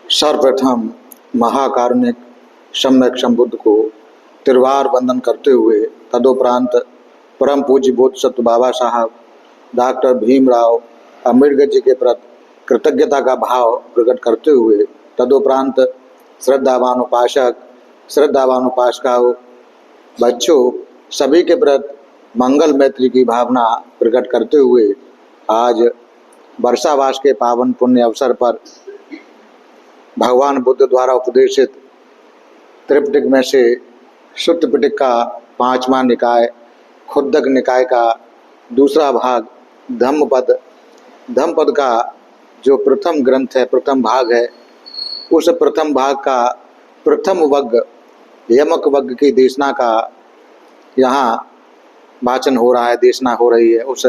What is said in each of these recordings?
सर्वप्रथम महाकारुणिक सम्यक संबुद्ध को त्रिवार वंदन करते हुए तदुपरांत परम पूज्य बोध सत्य बाबा साहब डॉक्टर भीमराव अम्बेडकर जी के प्रति कृतज्ञता का भाव प्रकट करते हुए तदुपरांत श्रद्धावान उपासक श्रद्धावान उपासिकाओं बच्चों सभी के प्रति मंगल मैत्री की भावना प्रकट करते हुए आज वर्षावास के पावन पुण्य अवसर पर भगवान बुद्ध द्वारा उपदेशित त्रिपिटक में से सुत्त पिटक का पांचवा निकाय खुद्दक निकाय का दूसरा भाग धम्मपद का जो प्रथम ग्रंथ है, प्रथम भाग है, उस प्रथम भाग का प्रथम वग्ग यमक वग्ग की देशना का यहाँ वाचन हो रहा है, देशना हो रही है। उस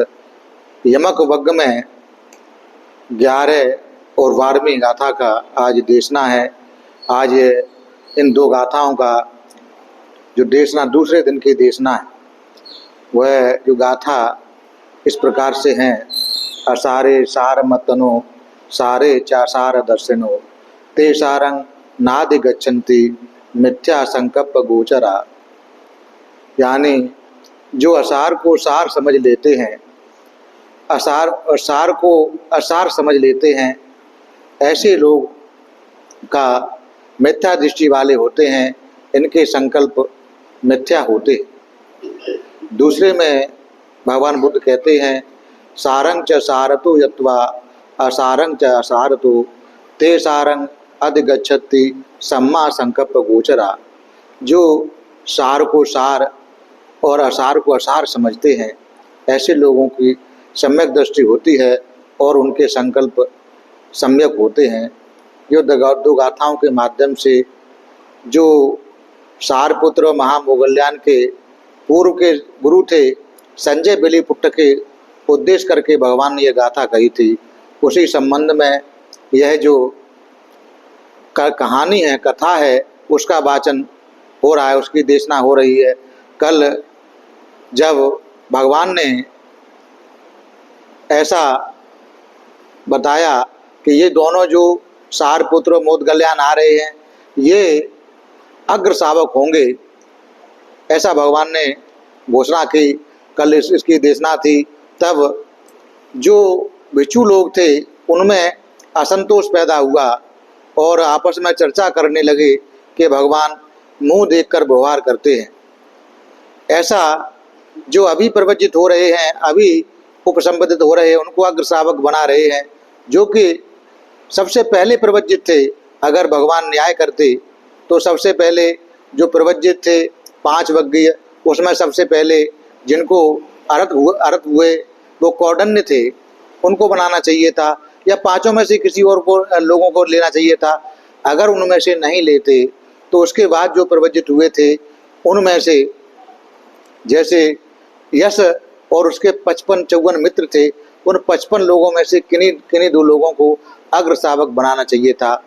यमक वग्ग में 11 और 12वीं गाथा का आज देशना है। आज इन दो गाथाओं का जो देशना दूसरे दिन की देशना है, वह जो गाथा इस प्रकार से हैं। असारे सार मतनो सारे चासार दर्शनो ते सारंग नादि गच्छन्ति मिथ्या संकल्प गोचरा। यानी जो असार को सार समझ लेते हैं, असार को असार समझ लेते हैं, ऐसे लोग का मिथ्या दृष्टि वाले होते हैं, इनके संकल्प मिथ्या होते। दूसरे में भगवान बुद्ध कहते हैं सारंग च सारतो यत्वा असारंग च असारतो ते सारंग अधिगच्छति सम्मा संकल्प गोचरा। जो सार को सार और असार को असार समझते हैं, ऐसे लोगों की सम्यक दृष्टि होती है और उनके संकल्प सम्यक होते हैं। जो दो गाथाओं के माध्यम से जो सारपुत्र और महामोगल्यान के पूर्व के गुरु थे संजय बेलीपुट्ट के उद्देश्य करके भगवान ने यह गाथा कही थी, उसी संबंध में यह जो कहानी है, कथा है, उसका वाचन हो रहा है, उसकी देशना हो रही है। कल जब भगवान ने ऐसा बताया कि ये दोनों जो सारपुत्र और मोदगल्यान आ रहे हैं, ये अग्र शावक होंगे, ऐसा भगवान ने घोषणा की। कल इसकी देशना थी। तब जो भिक्षु लोग थे उनमें असंतोष पैदा हुआ और आपस में चर्चा करने लगे कि भगवान मुंह देखकर व्यवहार करते हैं। ऐसा जो अभी प्रवचित हो रहे हैं, अभी उपसंबोधित हो रहे हैं, उनको अग्र शावक बना रहे हैं, जो कि सबसे पहले प्रवचित थे। अगर भगवान न्याय करते तो सबसे पहले जो प्रवचित थे 5 वग्गीय, उसमें सबसे पहले जिनको अर्थ हुए वो कौंडिन्य थे, उनको बनाना चाहिए था, या 5 में से किसी और को लोगों को लेना चाहिए था। अगर उनमें से नहीं लेते तो उसके बाद जो प्रवचित हुए थे उनमें से जैसे यश और उसके 55-54 मित्र थे, उन 55 लोगों में से किन्हीं 2 लोगों को अग्र शावक बनाना चाहिए था।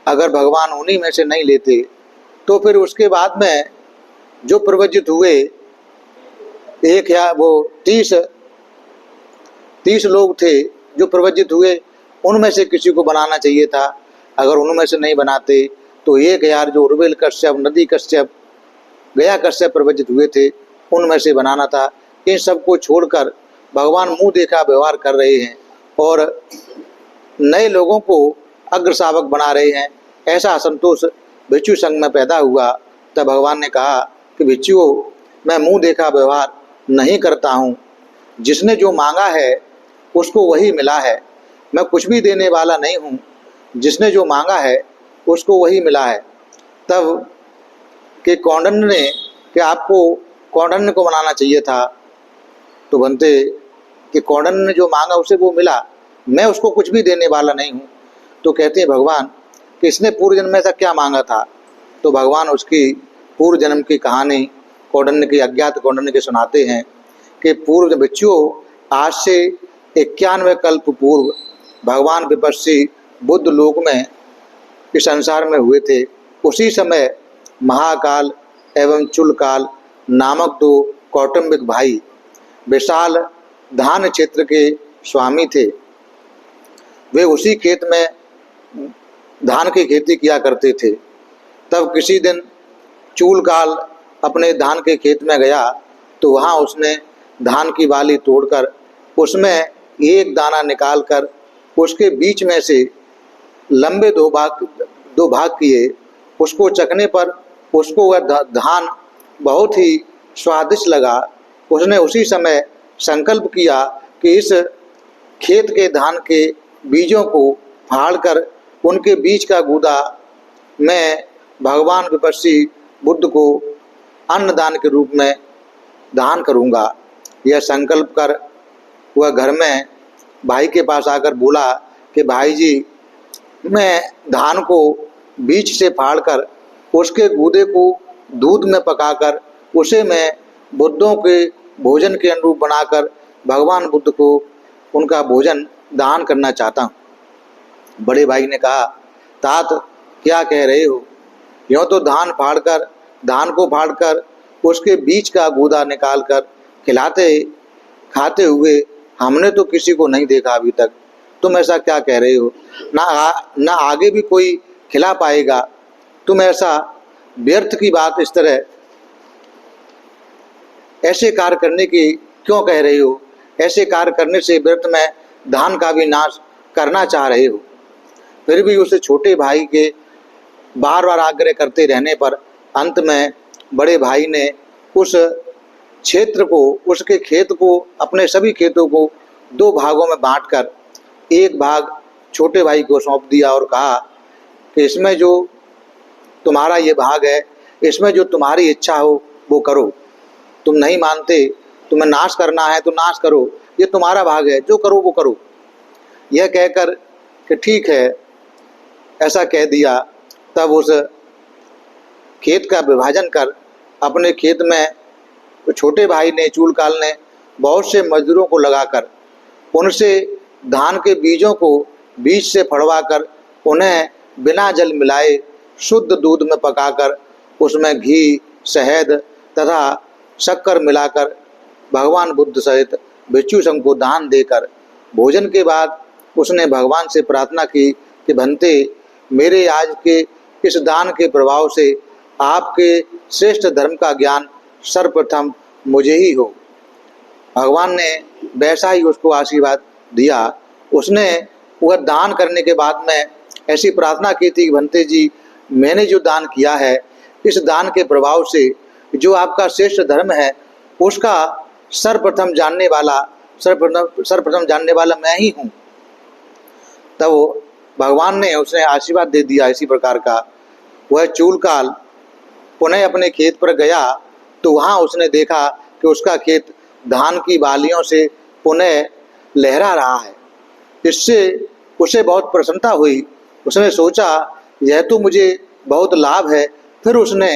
अगर भगवान उन्हीं में से नहीं लेते तो फिर उसके बाद में जो प्रवचित हुए एक या वो 30 लोग थे जो प्रवचित हुए, उनमें से किसी को बनाना चाहिए था। अगर उनमें से नहीं बनाते तो 1000 जो उर्वेल कश्यप, नदी कश्यप, गया कश्यप प्रवचित हुए थे, उनमें से बनाना था। इन सबको छोड़कर भगवान मुंह देखा व्यवहार कर रहे हैं और नए लोगों को अग्र शावक बना रहे हैं। ऐसा असंतोष भिक्षु संघ में पैदा हुआ। तब भगवान ने कहा कि भिक्षुओं, मैं मुंह देखा व्यवहार नहीं करता हूँ, जिसने जो मांगा है उसको वही मिला है। मैं कुछ भी देने वाला नहीं हूँ, जिसने जो मांगा है उसको वही मिला है। तब कि कौंडिन्य ने कि आपको कौंडिन्य को बनाना चाहिए था, तो बनते कि कौंडिन्य ने जो मांगा उसे वो मिला, मैं उसको कुछ भी देने वाला नहीं हूँ। तो कहते हैं भगवान कि इसने पूर्व जन्म में ऐसा क्या मांगा था। तो भगवान उसकी पूर्व जन्म की कहानी कौंडिन्य की, अज्ञात कौंडिन्य की सुनाते हैं कि पूर्व भिक्षुओं, आज से 91 कल्प पूर्व भगवान विपस्सी बुद्ध लोक में इस संसार में हुए थे। उसी समय महाकाल एवं चुलकाल नामक 2 कौटुंबिक भाई विशाल धान क्षेत्र के स्वामी थे। वे उसी खेत में धान की खेती किया करते थे। तब किसी दिन चूलकाल अपने धान के खेत में गया तो वहाँ उसने धान की बाली तोड़कर उसमें एक दाना निकालकर उसके बीच में से लंबे दो भाग किए। उसको चखने पर उसको वह धान बहुत ही स्वादिष्ट लगा। उसने उसी समय संकल्प किया कि इस खेत के धान के बीजों को फाड़कर उनके बीज का गूदा मैं भगवान विपस्सी बुद्ध को अन्नदान के रूप में दान करूँगा। यह संकल्प कर वह घर में भाई के पास आकर बोला कि भाई जी, मैं धान को बीज से फाड़कर उसके गूदे को दूध में पकाकर उसे मैं बुद्धों के भोजन के अनुरूप बनाकर भगवान बुद्ध को उनका भोजन दान करना चाहता हूँ। बड़े भाई ने कहा, तात क्या कह रहे हो? यूँ तो धान को फाड़कर उसके बीज का गूदा निकालकर खिलाते खाते हुए हमने तो किसी को नहीं देखा अभी तक। तुम ऐसा क्या कह रहे हो? ना आगे भी कोई खिला पाएगा। तुम ऐसा व्यर्थ की बात इस तरह ऐसे कार्य करने की क्यों कह रहे हो? ऐसे कार्य करने से व्यर्थ में धान का भी नाश करना चाह रहे हो। फिर भी उस छोटे भाई के बार बार आग्रह करते रहने पर अंत में बड़े भाई ने उस क्षेत्र को, उसके खेत को, अपने सभी खेतों को दो भागों में बांटकर एक भाग छोटे भाई को सौंप दिया और कहा कि इसमें जो तुम्हारा ये भाग है, इसमें जो तुम्हारी इच्छा हो वो करो। तुम नहीं मानते, तुम्हें नाश करना है तो नाश करो, ये तुम्हारा भाग है, जो करो वो करो। यह कहकर कि ठीक है, ऐसा कह दिया। तब उस खेत का विभाजन कर अपने खेत में छोटे भाई ने, चूलकाल ने बहुत से मजदूरों को लगाकर उनसे धान के बीजों को बीज से फड़वाकर उन्हें बिना जल मिलाए शुद्ध दूध में पकाकर उसमें घी, शहद तथा शक्कर मिलाकर भगवान बुद्ध सहित भिक्षु संघ को दान देकर भोजन के बाद उसने भगवान से प्रार्थना की कि भंते, मेरे आज के इस दान के प्रभाव से आपके श्रेष्ठ धर्म का ज्ञान सर्वप्रथम मुझे ही हो। भगवान ने वैसा ही उसको आशीर्वाद दिया। उसने वह दान करने के बाद में ऐसी प्रार्थना की थी कि भंते जी, मैंने जो दान किया है, इस दान के प्रभाव से जो आपका श्रेष्ठ धर्म है उसका सर्वप्रथम जानने वाला मैं ही हूँ। तब भगवान ने उसने आशीर्वाद दे दिया इसी प्रकार का। वह चूलकाल पुनः अपने खेत पर गया तो वहाँ उसने देखा कि उसका खेत धान की बालियों से पुनः लहरा रहा है। इससे उसे बहुत प्रसन्नता हुई। उसने सोचा यह तो मुझे बहुत लाभ है। फिर उसने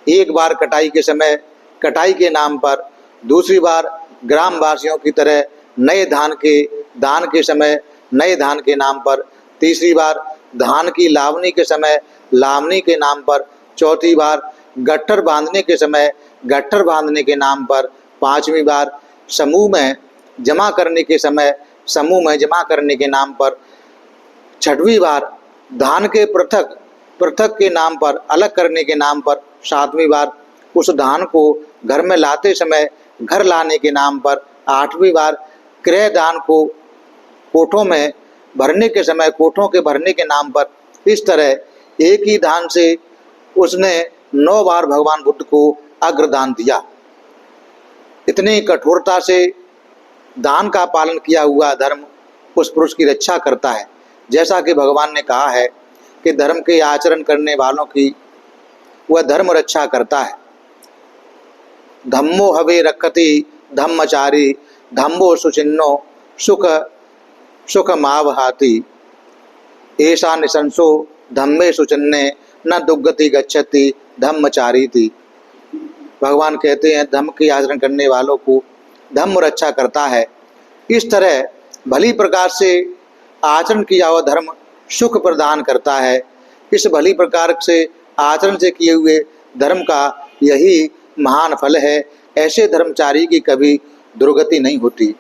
एक बार कटाई के समय कटाई के नाम पर, दूसरी बार ग्रामवासियों की तरह नए धान के दान के समय नए धान के नाम पर, तीसरी बार धान की लावनी के समय लावनी के नाम पर, चौथी बार गट्ठर बांधने के समय गट्ठर बांधने के नाम पर, पांचवी बार समूह में जमा करने के समय समूह में जमा करने के नाम पर, छठवीं बार धान के पृथक पृथक के नाम पर अलग करने के नाम पर, सातवीं बार उस धान को घर में लाते समय घर लाने के नाम पर, आठवीं बार क्रय दान को कोठों में भरने के समय कोठों के भरने के नाम पर। इस तरह एक ही दान से उसने 9 बार भगवान बुद्ध को अग्रदान दिया। इतनी कठोरता से दान का पालन किया हुआ धर्म उस पुरुष की रक्षा करता है। जैसा कि भगवान ने कहा है कि धर्म के आचरण करने वालों की वह धर्म रक्षा करता है। धम्मो हवे रक्षति धम्मचारी धम्मो सुचिन्नो सुख सुखमावहाति ऐसा निशंसो धम्मे सुचिन्ने न दुर्गति गच्छति धम्मचारी थी। भगवान कहते हैं धर्म के आचरण करने वालों को धर्म रक्षा करता है। इस तरह भली प्रकार से आचरण किया हुआ धर्म सुख प्रदान करता है। इस भली प्रकार से आचरण से किए हुए धर्म का यही महान फल है। ऐसे धर्मचारी की कभी दुर्गति नहीं होती।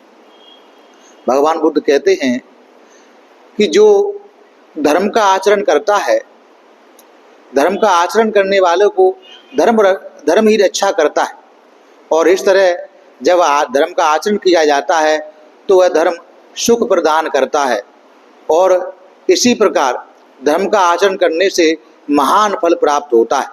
भगवान बुद्ध कहते हैं कि जो धर्म का आचरण करता है, धर्म का आचरण करने वालों को धर्म ही रक्षा करता है। और इस तरह जब धर्म का आचरण किया जाता है तो वह धर्म सुख प्रदान करता है। और इसी प्रकार धर्म का आचरण करने से महान फल प्राप्त होता है।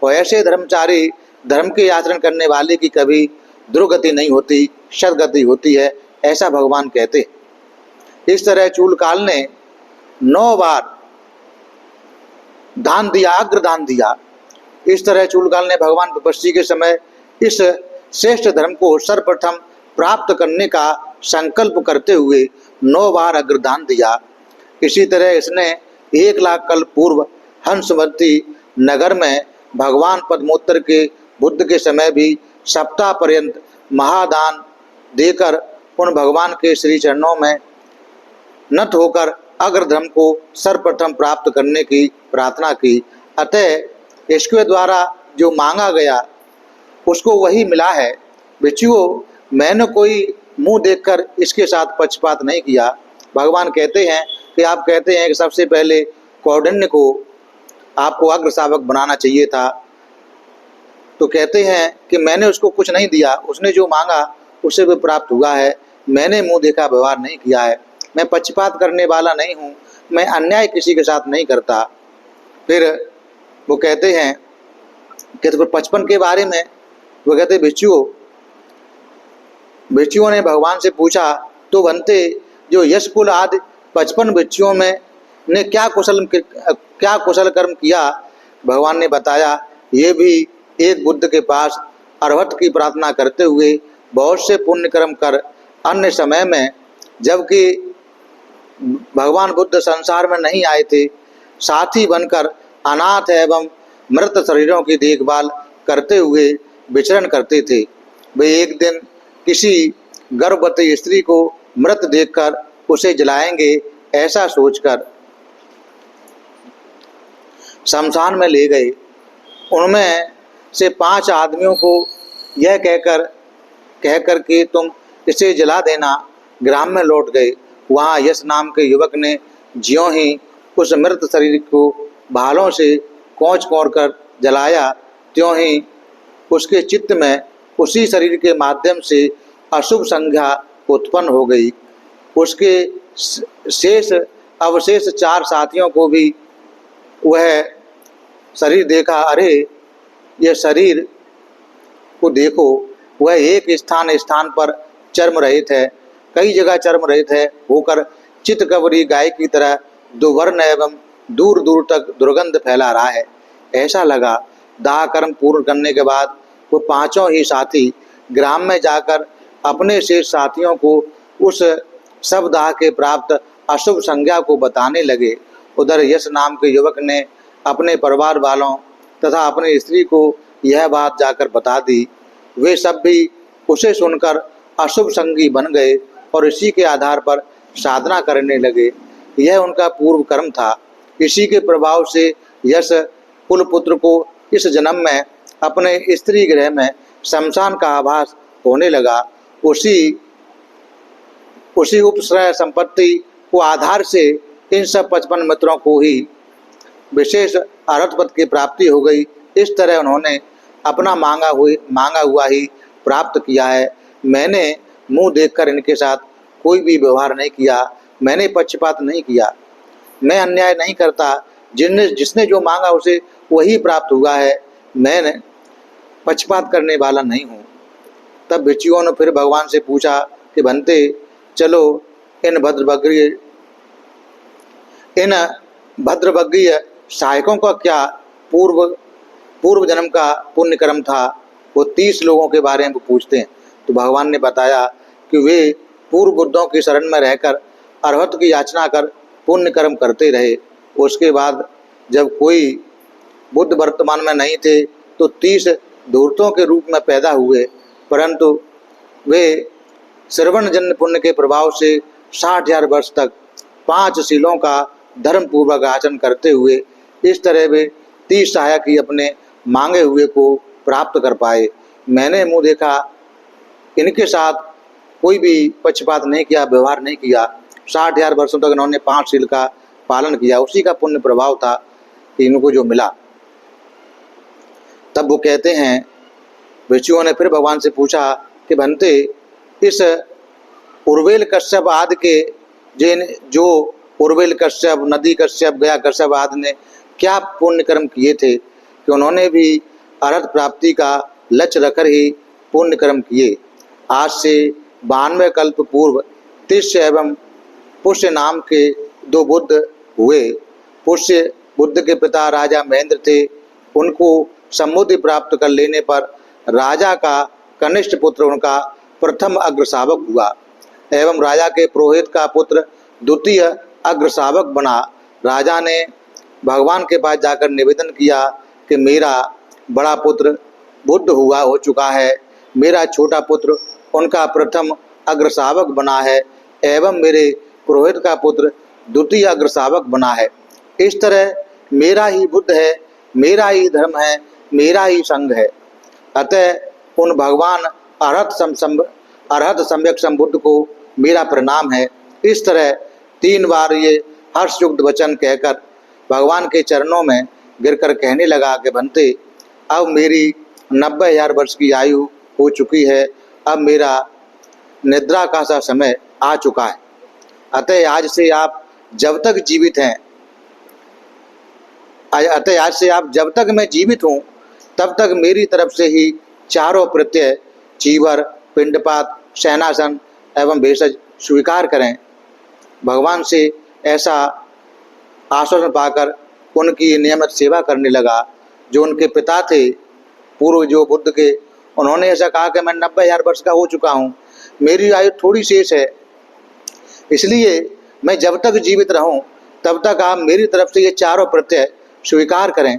और ऐसे धर्मचारी, धर्म के आचरण करने वाले की कभी दुर्गति नहीं होती, सदगति होती है, ऐसा भगवान कहते हैं। इस तरह चूलकाल ने 9 बार दान दिया, अग्रदान दिया। इस तरह चूलकाल ने भगवान विपश्ची के समय इस श्रेष्ठ धर्म को सर्वप्रथम प्राप्त करने का संकल्प करते हुए 9 बार अग्रदान दिया। इसी तरह इसने 1 लाख कल्प पूर्व हंसवती नगर में भगवान पद्मोत्तर के बुद्ध के समय भी सप्ताह पर्यंत महादान देकर उन भगवान के श्री चरणों में नत होकर अग्रधर्म को सर्वप्रथम प्राप्त करने की प्रार्थना की। अतः इसके द्वारा जो मांगा गया उसको वही मिला है। भिक्षुओं, मैंने कोई मुंह देखकर इसके साथ पक्षपात नहीं किया। भगवान कहते हैं कि आप कहते हैं कि सबसे पहले कौंडिन्य को आपको अग्र शावक बनाना चाहिए था, तो कहते हैं कि मैंने उसको कुछ नहीं दिया, उसने जो मांगा उसे भी प्राप्त हुआ है। मैंने मुंह देखा व्यवहार नहीं किया है, मैं पक्षपात करने वाला नहीं हूँ, मैं अन्याय किसी के साथ नहीं करता। फिर वो कहते हैं कि तो 55 के बारे में वो कहते भिक्षुओं ने भगवान से पूछा, तो बनते जो यश कुल आदि 55 भिक्षुओं में ने क्या कुशल कर्म किया। भगवान ने बताया, ये भी एक बुद्ध के पास अर्हत की प्रार्थना करते हुए बहुत से पुण्य कर्म कर अन्य समय में, जबकि भगवान बुद्ध संसार में नहीं आए थे, साथी बनकर अनाथ एवं मृत शरीरों की देखभाल करते हुए विचरण करते थे। वे एक दिन किसी गर्भवती स्त्री को मृत देखकर उसे जलाएंगे, ऐसा सोचकर शमशान में ले गए। उनमें से 5 आदमियों को यह कहकर कि तुम इसे जला देना, ग्राम में लौट गए। वहाँ यश नाम के युवक ने ज्यों ही उस मृत शरीर को भालों से कोंच कर जलाया, त्यों ही उसके चित्त में उसी शरीर के माध्यम से अशुभ संज्ञा उत्पन्न हो गई। उसके अवशेष 4 साथियों को भी वह शरीर देखा। अरे, यह शरीर को देखो, वह एक स्थान पर चर्म रहित है, कई जगह चर्म रहित है होकर चितकबरी गाय की तरह दुर्वर्ण एवं दूर दूर तक दुर्गंध फैला रहा है। ऐसा लगा। दाह कर्म पूर्ण करने के बाद वो 5 ही साथी ग्राम में जाकर अपने शेष साथियों को उस सब दाह के प्राप्त अशुभ संज्ञा को बताने लगे। उधर यश नाम के युवक ने अपने परिवार वालों तथा अपनी स्त्री को यह बात जाकर बता दी। वे सब भी उसे सुनकर अशुभ संगी बन गए और इसी के आधार पर साधना करने लगे। यह उनका पूर्व कर्म था। इसी के प्रभाव से यश कुल पुत्र को इस जन्म में अपने स्त्री गृह में शमशान का आभास होने लगा। उसी उपश्रय संपत्ति को आधार से इन सब 55 मित्रों को ही विशेष अर्हत पद की प्राप्ति हो गई। इस तरह उन्होंने अपना मांगा हुआ ही प्राप्त किया है। मैंने मुंह देखकर इनके साथ कोई भी व्यवहार नहीं किया, मैंने पक्षपात नहीं किया, मैं अन्याय नहीं करता। जिसने जो मांगा उसे वही प्राप्त हुआ है, मैं पक्षपात करने वाला नहीं हूँ। तब भिक्षुओं ने फिर भगवान से पूछा कि बनते, चलो इन भद्रभगीय सहायकों का क्या पूर्व जन्म का पुण्य कर्म था, वो 30 लोगों के बारे में पूछते हैं। तो भगवान ने बताया कि वे पूर्व बुद्धों की शरण में रहकर अर्हत की याचना कर पुण्य कर्म करते रहे। उसके बाद जब कोई बुद्ध वर्तमान में नहीं थे तो 30 धूर्तों के रूप में पैदा हुए, परंतु वे श्रवण जन्य पुण्य के प्रभाव से 60,000 वर्ष तक 5 शीलों का धर्म पूर्वक आचरण करते हुए इस तरह वे 30 सहायक ही अपने मांगे हुए को प्राप्त कर पाए। मैंने मुंह देखा, इनके साथ कोई भी पक्षपात नहीं किया, व्यवहार नहीं किया। 60,000 वर्षों तक इन्होंने 5 शील का पालन किया, उसी का पुण्य प्रभाव था कि इनको जो मिला। तब वो कहते हैं, भिक्षुओं ने फिर भगवान से पूछा कि भंते, इस उर्वेल कश्यप आदि के जो उर्वेल कश्यप, नदी कश्यप, गया कश्यप आदि ने क्या पुण्य कर्म किए थे कि उन्होंने भी अरहत प्राप्ति का लक्ष्य रखकर ही पुण्य कर्म किए। आज से 92 कल्प पूर्व तिष्य एवं पुष्य नाम के दो बुद्ध हुए। पुष्य बुद्ध के पिता राजा महेंद्र थे। उनको समृद्धि प्राप्त कर लेने पर राजा का कनिष्ठ पुत्र उनका प्रथम अग्रशावक हुआ एवं राजा के पुरोहित का पुत्र द्वितीय अग्रशावक बना। राजा ने भगवान के पास जाकर निवेदन किया कि मेरा बड़ा पुत्र बुद्ध हो चुका है, मेरा छोटा पुत्र उनका प्रथम अग्रशावक बना है एवं मेरे पुरोहित का पुत्र द्वितीय अग्रशावक बना है। इस तरह मेरा ही बुद्ध है, मेरा ही धर्म है, मेरा ही संघ है। अतः उन भगवान अरहत सम्यक संबुद्ध को मेरा प्रणाम है। इस तरह 3 बार ये हर्षयुक्त वचन कहकर भगवान के चरणों में गिरकर कहने लगा कि भंते, अब मेरी 90,000 वर्ष की आयु हो चुकी है, अब मेरा निद्रा का सा समय आ चुका है। अतः आज से आप जब तक मैं जीवित हूँ तब तक मेरी तरफ से ही चारों प्रत्यय चीवर, पिंडपात, शयनासन एवं भेषज स्वीकार करें। भगवान से ऐसा आश्वासन पाकर उनकी नियमित सेवा करने लगा। जो उनके पिता थे पूर्व, जो बुद्ध के, उन्होंने ऐसा कहा कि मैं 90,000 वर्ष का हो चुका हूँ, मेरी आयु थोड़ी शेष है, इसलिए मैं जब तक जीवित रहूं तब तक आप मेरी तरफ से ये चारों प्रत्यय स्वीकार करें।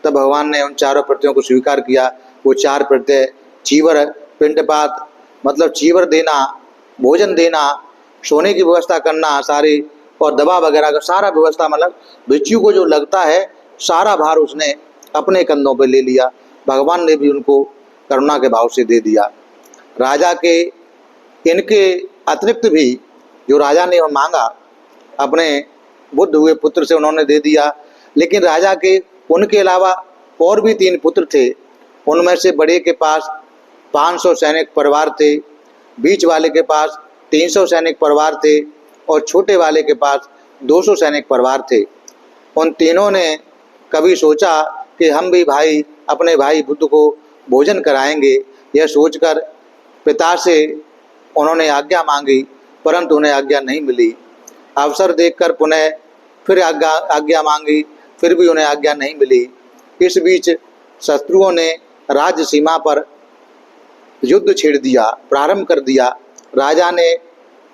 तब भगवान ने उन चारों प्रत्ययों को स्वीकार किया। वो 4 प्रत्यय चीवर, पिंडपात मतलब चीवर देना, भोजन देना, सोने की व्यवस्था करना सारी, और दवा वगैरह का सारा व्यवस्था, मतलब भिक्षु को जो लगता है सारा भार उसने अपने कंधों पर ले लिया। भगवान ने भी उनको करुणा के भाव से दे दिया। राजा के इनके अतिरिक्त भी जो राजा ने मांगा अपने बुद्ध हुए पुत्र से उन्होंने दे दिया। लेकिन राजा के उनके अलावा और भी 3 पुत्र थे। उनमें से बड़े के पास 500 सैनिक परिवार थे, बीच वाले के पास 300 सैनिक परिवार थे और छोटे वाले के पास 200 सैनिक परिवार थे। उन तीनों ने कभी सोचा कि हम भी अपने भाई बुद्ध को भोजन कराएंगे। यह सोचकर पिता से उन्होंने आज्ञा मांगी, परंतु उन्हें आज्ञा नहीं मिली। अवसर देखकर पुनः फिर आज्ञा मांगी, फिर भी उन्हें आज्ञा नहीं मिली। इस बीच शत्रुओं ने राज्य सीमा पर युद्ध छेड़ दिया, प्रारंभ कर दिया। राजा ने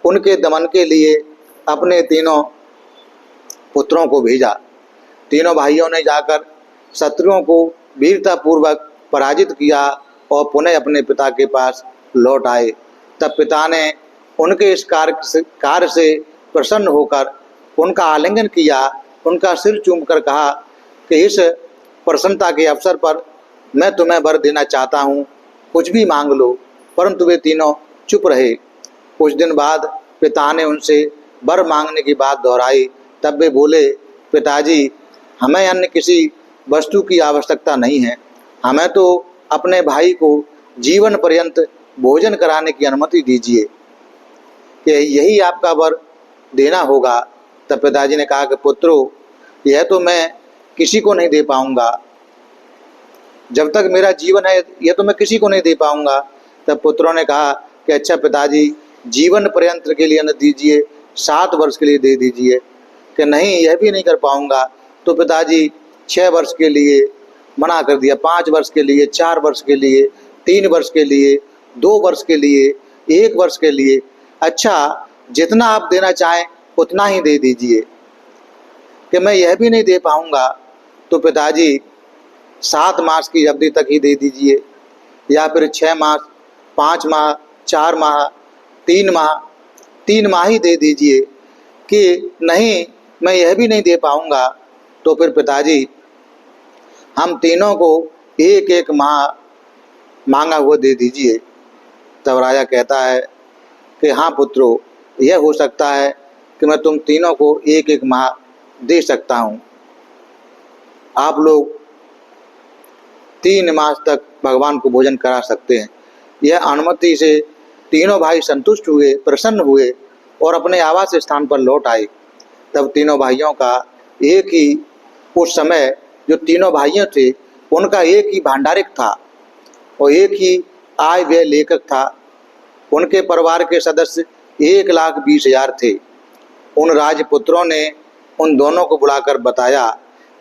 उनके दमन के लिए अपने 3 पुत्रों को भेजा। तीनों भाइयों ने जाकर शत्रुओं को वीरतापूर्वक पराजित किया और पुनः अपने पिता के पास लौट आए। तब पिता ने उनके इस कार्य से प्रसन्न होकर उनका आलिंगन किया, उनका सिर चूमकर कहा कि इस प्रसन्नता के अवसर पर मैं तुम्हें वर देना चाहता हूँ, कुछ भी मांग लो। परंतु वे तीनों चुप रहे। कुछ दिन बाद पिता ने उनसे वर मांगने की बात दोहराई। तब वे बोले, पिताजी, हमें अन्य किसी वस्तु की आवश्यकता नहीं है, हमें तो अपने भाई को जीवन पर्यंत भोजन कराने की अनुमति दीजिए, यही आपका वर देना होगा। तब पिताजी ने कहा कि पुत्रों, यह तो मैं किसी को नहीं दे पाऊंगा, जब तक मेरा जीवन है यह तो मैं किसी को नहीं दे पाऊंगा। तब पुत्रों ने कहा कि अच्छा पिताजी, जीवन पर्यंत के लिए न दीजिए, 7 वर्ष के लिए दे दीजिए। कि नहीं, यह भी नहीं कर पाऊंगा। तो पिताजी 6 वर्ष के लिए मना कर दिया, 5 वर्ष के लिए, 4 वर्ष के लिए, 3 वर्ष के लिए, 2 वर्ष के लिए, 1 वर्ष के लिए। अच्छा, जितना आप देना चाहें उतना ही दे दीजिए। कि मैं यह भी नहीं दे पाऊंगा। तो पिताजी 7 मास की अवधि तक ही दे दीजिए, या फिर 6 मास, 5 माह, 4 माह, 3 माह, 3 माह ही दे दीजिए। कि नहीं, मैं यह भी नहीं दे पाऊंगा। तो फिर पिताजी, हम तीनों को 1-1 माह मांगा हुआ दे दीजिए। तब राजा कहता है कि हाँ पुत्रों, यह हो सकता है कि मैं तुम तीनों को 1-1 माह दे सकता हूँ। आप लोग 3 मास तक भगवान को भोजन करा सकते हैं। यह अनुमति से तीनों भाई संतुष्ट हुए, प्रसन्न हुए और अपने आवास स्थान पर लौट आए। तब तीनों भाइयों का एक ही, उस समय जो तीनों भाइयों थे उनका एक ही भंडारिक था और एक ही आय व्यय लेखक था। उनके परिवार के सदस्य 1,20,000 थे। उन राजपुत्रों ने उन दोनों को बुलाकर बताया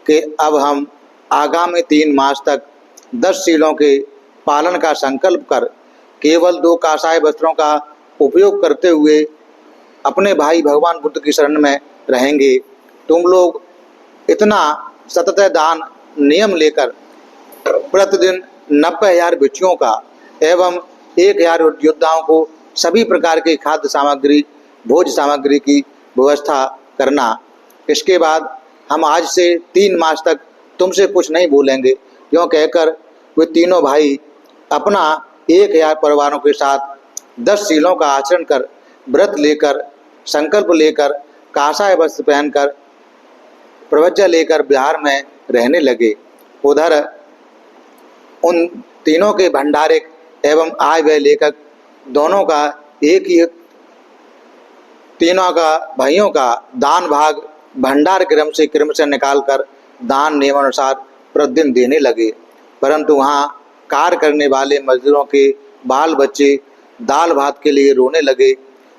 कि अब हम आगामी 3 मास तक 10 शीलों के पालन का संकल्प कर केवल 2 कांसाय वस्त्रों का उपयोग करते हुए अपने भाई भगवान बुद्ध की शरण में रहेंगे। तुम लोग इतना सतत दान नियम लेकर प्रतिदिन 90,000 भिक्षुओं का एवं 1,000 योद्धाओं को सभी प्रकार की खाद्य सामग्री, भोज सामग्री की व्यवस्था करना। इसके बाद हम आज से 3 मास तक तुमसे कुछ नहीं बोलेंगे। यूँ कहकर वे तीनों भाई अपना 1,000 परिवारों के साथ 10 शीलों का आचरण कर, व्रत लेकर, संकल्प लेकर, कांसाय वस्त्र पहनकर, प्रवज्जा लेकर बिहार में रहने लगे। उधर उन तीनों के भंडारिक एवं आय व्यय लेखक दोनों का एक ही, तीनों का भाइयों का दान भाग भंडार क्रम से निकालकर दान नियमानुसार प्रतिदिन देने लगे। परंतु वहाँ कार्य करने वाले मजदूरों के बाल बच्चे दाल भात के लिए रोने लगे,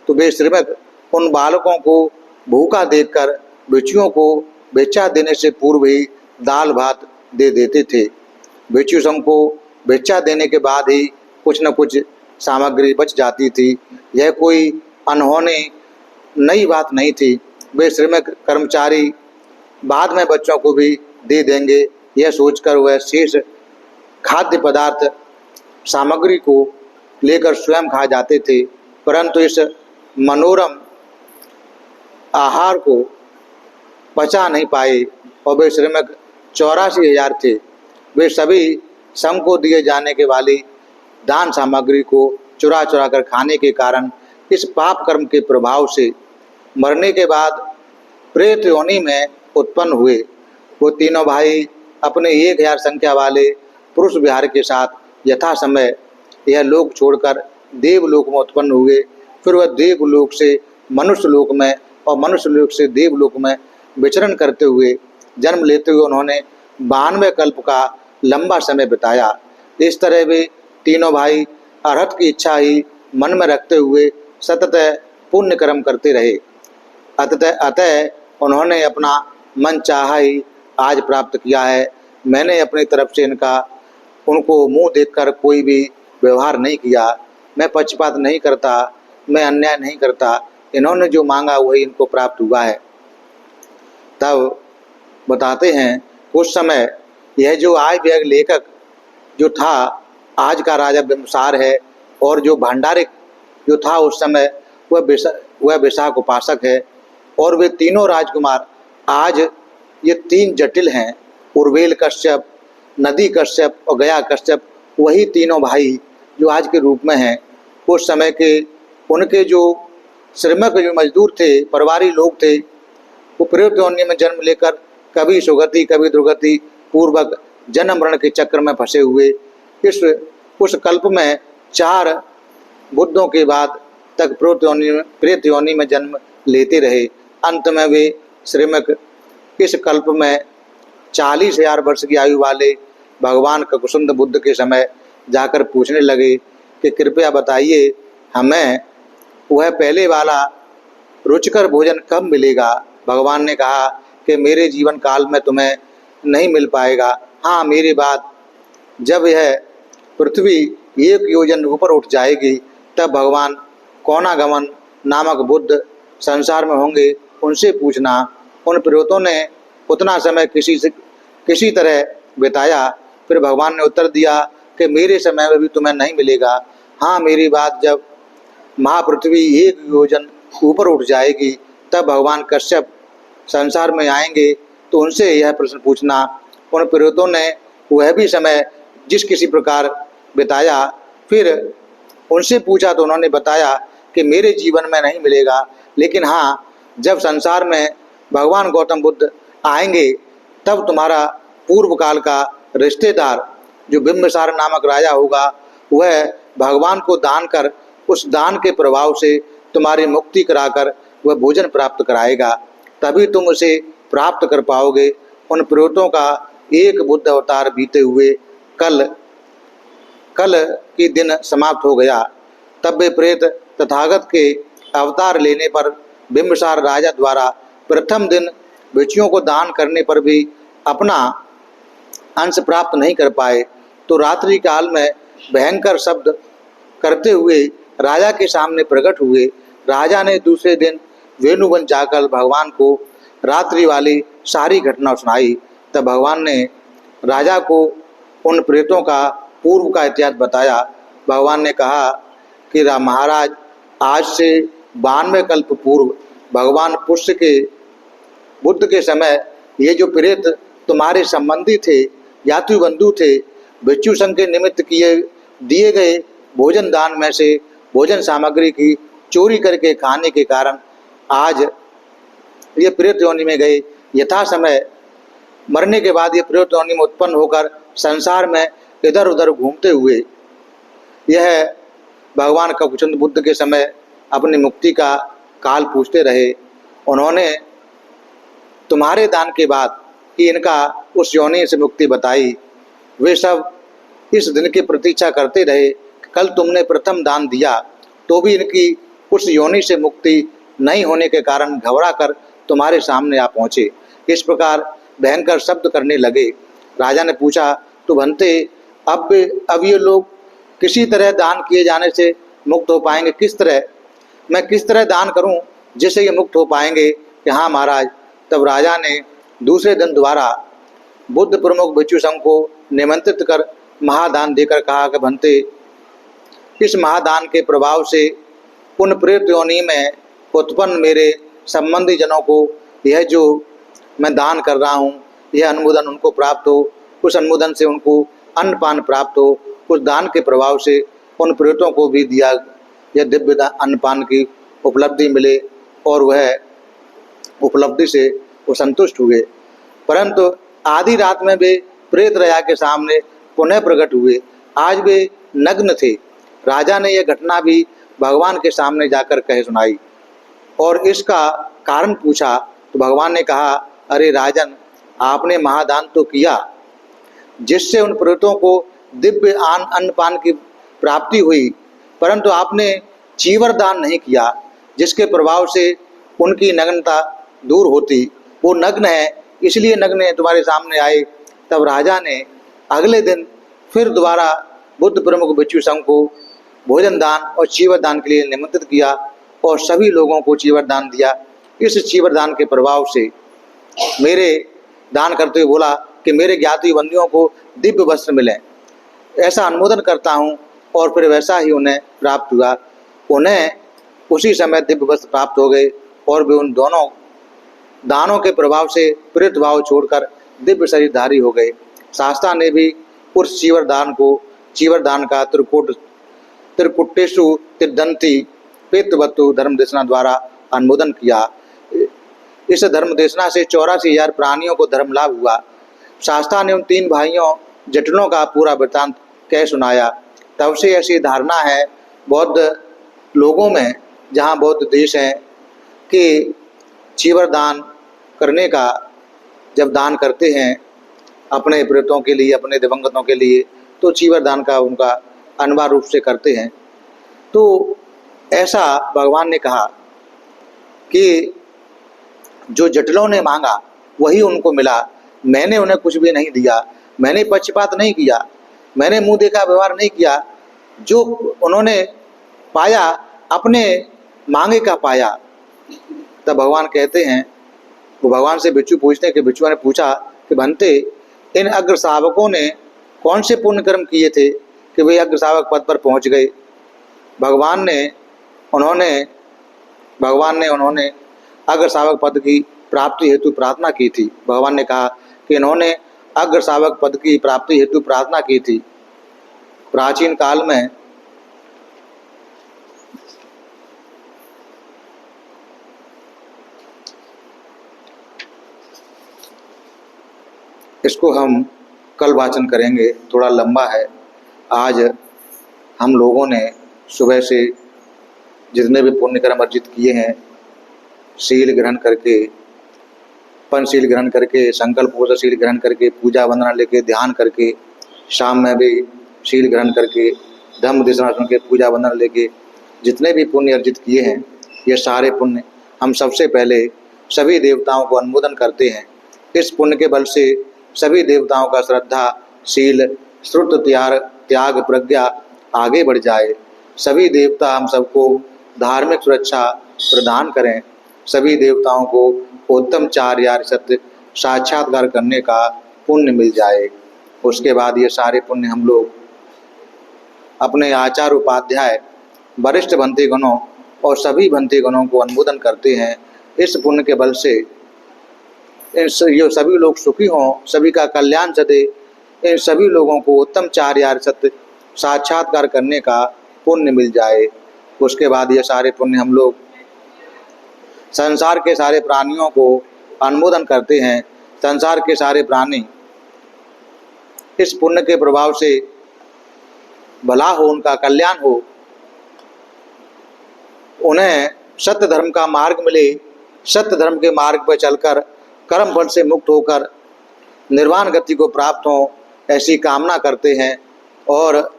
तो वे श्रीमद उन बालकों को भूखा देखकर भिक्षुओं को भिक्षा देने से पूर्व ही दाल भात दे देते थे। भिक्षु संघ को भिक्षा देने के बाद ही कुछ न कुछ सामग्री बच जाती थी। यह कोई अनहोनी नई बात नहीं थी। वे श्रमिक कर्मचारी बाद में बच्चों को भी दे देंगे, यह सोचकर वह शेष खाद्य पदार्थ सामग्री को लेकर स्वयं खा जाते थे। परंतु इस मनोरम आहार को पचा नहीं पाए और वे श्रमिक 84,000 थे। वे सभी संघ को दिए जाने के वाली दान सामग्री को चुरा चुरा कर खाने के कारण इस पाप कर्म के प्रभाव से मरने के बाद प्रेत योनि में उत्पन्न हुए। वो तीनों भाई अपने 1,000 संख्या वाले पुरुष विहार के साथ यथा समय यह लोक छोड़कर देवलोक में उत्पन्न हुए। फिर वह देवलोक से मनुष्य लोक में और मनुष्य लोक से देवलोक में विचरण करते हुए जन्म लेते हुए उन्होंने 92 कल्प का लंबा समय बिताया। इस तरह वे तीनों भाई अरहत की इच्छा ही मन में रखते हुए सतत पुण्य कर्म करते रहे। अतः उन्होंने अपना मन चाहा ही आज प्राप्त किया है। मैंने अपनी तरफ से उनको मुंह देखकर कोई भी व्यवहार नहीं किया। मैं पक्षपात नहीं करता, मैं अन्याय नहीं करता। इन्होंने जो मांगा वही इनको प्राप्त हुआ है। तब बताते हैं उस समय यह जो आय व्यय लेखक जो था आज का राजा बिम्बसार है, और जो भंडारिक जो था उस समय वह विशाख उपासक है। और वे तीनों राजकुमार आज ये 3 जटिल हैं, उर्वेल कश्यप, नदी कश्यप और गया कश्यप, वही तीनों भाई जो आज के रूप में हैं। उस समय के उनके जो श्रमिक जो मजदूर थे, परिवारी लोग थे, वो प्रेत योनि में जन्म लेकर कभी सुगति कभी दुर्गति पूर्वक जन्म मरण के चक्र में फंसे हुए उस कल्प में 4 बुद्धों के बाद तक प्रेत योनि में जन्म लेते रहे। अंत में वे श्रमिक इस कल्प में 40,000 वर्ष की आयु वाले भगवान ककुसुंद बुद्ध के समय जाकर पूछने लगे कि कृपया बताइए हमें वह पहले वाला रुचिकर भोजन कब मिलेगा। भगवान ने कहा कि मेरे जीवन काल में तुम्हें नहीं मिल पाएगा। हाँ, मेरी बात जब यह पृथ्वी 1 योजन ऊपर उठ जाएगी तब भगवान कोनागमन नामक बुद्ध संसार में होंगे, उनसे पूछना। उन प्रेतों ने उतना समय किसी तरह बिताया। फिर भगवान ने उत्तर दिया कि मेरे समय में भी तुम्हें नहीं मिलेगा। हाँ, मेरी बात जब महापृथ्वी 1 योजन ऊपर उठ जाएगी तब भगवान कश्यप संसार में आएंगे, तो उनसे यह प्रश्न पूछना। उन प्रेतों ने वह भी समय जिस किसी प्रकार बिताया। फिर उनसे पूछा तो उन्होंने बताया कि मेरे जीवन में नहीं मिलेगा, लेकिन हाँ, जब संसार में भगवान गौतम बुद्ध आएंगे तब तुम्हारा पूर्व काल का रिश्तेदार जो बिंबिसार नामक राजा होगा वह भगवान को दान कर उस दान के प्रभाव से तुम्हारी मुक्ति कराकर वह भोजन प्राप्त कराएगा, तभी तुम उसे प्राप्त कर पाओगे। उन प्रेतों का एक बुद्ध अवतार बीते हुए कल के दिन समाप्त हो गया। तब वे प्रेत तथागत के अवतार लेने पर बिंबिसार राजा द्वारा प्रथम दिन भिक्षुओं को दान करने पर भी अपना अंश प्राप्त नहीं कर पाए, तो रात्रि काल में भयंकर शब्द करते हुए राजा के सामने प्रकट हुए। राजा ने दूसरे दिन वेणुवन जाकर भगवान को रात्रि वाली सारी घटना सुनाई। तब भगवान ने राजा को उन प्रेतों का पूर्व का इतिहास बताया। भगवान ने कहा कि महाराज, आज से 92 कल्प पूर्व भगवान पुष्य के बुद्ध के समय ये जो प्रेत तुम्हारे संबंधी थे, यात्री बंधु थे, भिक्षु संघ के निमित्त दिए गए भोजन दान में से भोजन सामग्री की चोरी करके खाने के कारण आज ये प्रेत योनि में गए। यथा समय मरने के बाद ये प्रेत योनि में उत्पन्न होकर संसार में इधर उधर घूमते हुए यह भगवान ककुचंद बुद्ध के समय अपनी मुक्ति का काल पूछते रहे। उन्होंने तुम्हारे दान के बाद कि इनका उस योनि से मुक्ति बताई। वे सब इस दिन की प्रतीक्षा करते रहे। कल तुमने प्रथम दान दिया तो भी इनकी उस योनि से मुक्ति नहीं होने के कारण घबरा कर तुम्हारे सामने आ पहुँचे। इस प्रकार भयंकर शब्द करने लगे। राजा ने पूछा, तो बनते अब ये लोग किसी तरह दान किए जाने से मुक्त हो पाएंगे? किस तरह, मैं किस तरह दान करूं जिससे ये मुक्त हो पाएंगे? कि हाँ महाराज। तब राजा ने दूसरे दिन दोबारा बुद्ध प्रमुख भिक्षु संघ को निमंत्रित कर महादान देकर कहा कि बनते, इस महादान के प्रभाव से उन प्रेत योनि में उत्पन्न मेरे संबंधी जनों को यह जो मैं दान कर रहा हूँ यह अनुमोदन उनको प्राप्त हो, उस अनुमोदन से उनको अन्नपान प्राप्त हो। उस दान के प्रभाव से उन प्रेतों को भी दिया यह दिव्य अन्नपान की उपलब्धि मिले और वह उपलब्धि से वो संतुष्ट हुए। परंतु आधी रात में वे प्रेत राजा के सामने पुनः प्रकट हुए। आज वे नग्न थे। राजा ने यह घटना भी भगवान के सामने जाकर कह सुनाई और इसका कारण पूछा तो भगवान ने कहा, अरे राजन, आपने महादान तो किया जिससे उन प्रेतों को दिव्य अन्नपान की प्राप्ति हुई, परंतु आपने चीवर दान नहीं किया जिसके प्रभाव से उनकी नग्नता दूर होती। वो नग्न है इसलिए नग्न तुम्हारे सामने आए। तब राजा ने अगले दिन फिर दोबारा बुद्ध प्रमुख भिक्षु संघ को भोजन दान और चीवर दान के लिए निमंत्रित किया और सभी लोगों को चीवर दान दिया। इस चीवर दान के प्रभाव से मेरे दान करते हुए बोला कि मेरे ज्ञाति बंदियों को दिव्य वस्त्र मिले, ऐसा अनुमोदन करता हूँ। और फिर वैसा ही उन्हें प्राप्त हुआ। उन्हें उसी समय दिव्य वस्त्र प्राप्त हो गए और वे उन दोनों दानों के प्रभाव से प्रेत भाव छोड़कर दिव्य शरीरधारी हो गए। शास्त्रा ने भी उस चीवर दान का त्रिकुटेषु तिदंती पेतवत्तु धर्म देशना द्वारा अनुमोदन किया। इस धर्म देशना से 84,000 प्राणियों को धर्म लाभ हुआ। शास्त्रा ने उन 3 भाइयों जटिलों का पूरा वृत्तांत कह सुनाया। तब से ऐसी धारणा है बौद्ध लोगों में, जहाँ बौद्ध देश हैं, कि चीवर दान करने का जब दान करते हैं अपने प्रेतों के लिए, अपने दिवंगतों के लिए, तो चीवर दान का उनका अनिवार्य रूप से करते हैं। तो ऐसा भगवान ने कहा कि जो जटिलों ने मांगा वही उनको मिला। मैंने उन्हें कुछ भी नहीं दिया, मैंने पक्षपात नहीं किया, मैंने मुंह देखा व्यवहार नहीं किया। जो उन्होंने पाया अपने मांगे का पाया। तब भगवान कहते हैं, वो भगवान से भिक्षु पूछते हैं कि भिक्षुओं ने पूछा कि बनते, इन अग्र शावकों ने कौन से पुण्य कर्म किए थे कि वे अग्र शावक पद पर पहुंच गए? भगवान ने उन्होंने अग्र शावक पद की प्राप्ति हेतु प्रार्थना की थी। भगवान ने कहा कि इन्होंने अग्र शावक पद की प्राप्ति हेतु प्रार्थना की थी। प्राचीन काल में इसको हम कल वाचन करेंगे, थोड़ा लंबा है। आज हम लोगों ने सुबह से जितने भी पुण्य कर्म अर्जित किए हैं, शील ग्रहण करके, पंचशील ग्रहण करके, संकल्प पूजा शील ग्रहण करके, पूजा वंदना लेके, ध्यान करके, शाम में भी शील ग्रहण करके, धम्म देशना सुन के, पूजा वंदना लेके जितने भी पुण्य अर्जित किए हैं, ये सारे पुण्य हम सबसे पहले सभी देवताओं को अनुमोदन करते हैं। इस पुण्य के बल से सभी देवताओं का श्रद्धा, शील, श्रुत, त्याग, प्रज्ञा आगे बढ़ जाए। सभी देवता हम सबको धार्मिक सुरक्षा प्रदान करें। सभी देवताओं को उत्तम चार्यार्थ सत्य साक्षात्कार करने का पुण्य मिल जाए। उसके बाद ये सारे पुण्य हम लोग अपने आचार्य, उपाध्याय, वरिष्ठ भंते गणों और सभी भंते गणों को अनुमोदन करते हैं। इस पुण्य के बल से ये सभी लोग सुखी हों, सभी का कल्याण सदे, इन सभी लोगों को उत्तम चार्यार्थ सत्य साक्षात्कार करने का पुण्य मिल जाए। उसके बाद ये सारे पुण्य हम लोग संसार के सारे प्राणियों को अनुमोदन करते हैं। संसार के सारे प्राणी इस पुण्य के प्रभाव से भला हो, उनका कल्याण हो, उन्हें सत्य धर्म का मार्ग मिले, सत्य धर्म के मार्ग पर चलकर कर्म फल से मुक्त होकर निर्वाण गति को प्राप्त हो, ऐसी कामना करते हैं। और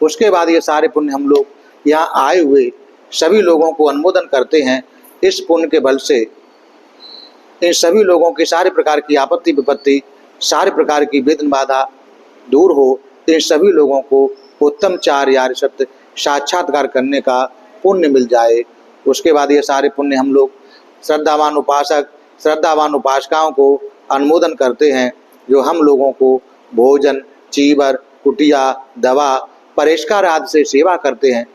उसके बाद ये सारे पुण्य हम लोग यहाँ आए हुए सभी लोगों को अनुमोदन करते हैं। इस पुण्य के बल से इन सभी लोगों की सारे प्रकार की आपत्ति विपत्ति, सारे प्रकार की विघ्न बाधा दूर हो। इन सभी लोगों को उत्तम चार्यार्थ सत्य साक्षात्कार करने का पुण्य मिल जाए। उसके बाद ये सारे पुण्य हम लोग श्रद्धावान उपासक, श्रद्धावान उपासिकाओं को अनुमोदन करते हैं, जो हम लोगों को भोजन, चीवर, कुटिया, दवा, परिष्कार आदि से सेवा करते हैं।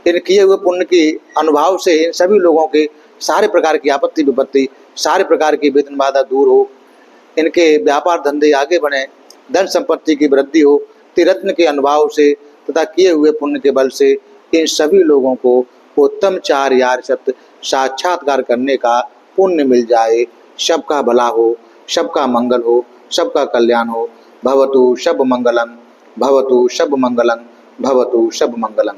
इन किए हुए पुण्य की अनुभव से इन सभी लोगों के सारे प्रकार की आपत्ति विपत्ति, सारे प्रकार की विघ्न बाधा दूर हो, इनके व्यापार धंधे आगे बढ़े, धन संपत्ति की वृद्धि हो। त्रिरत्न के अनुभव से तथा किए हुए पुण्य के बल से इन सभी लोगों को उत्तम चार्यार्थ सत्य साक्षात्कार करने का पुण्य मिल जाए। सबका भला हो, सबका मंगल हो, सबका कल्याण हो। भवतु सब मंगलम, भवतु सब मंगलम, भवतु सब मंगलम।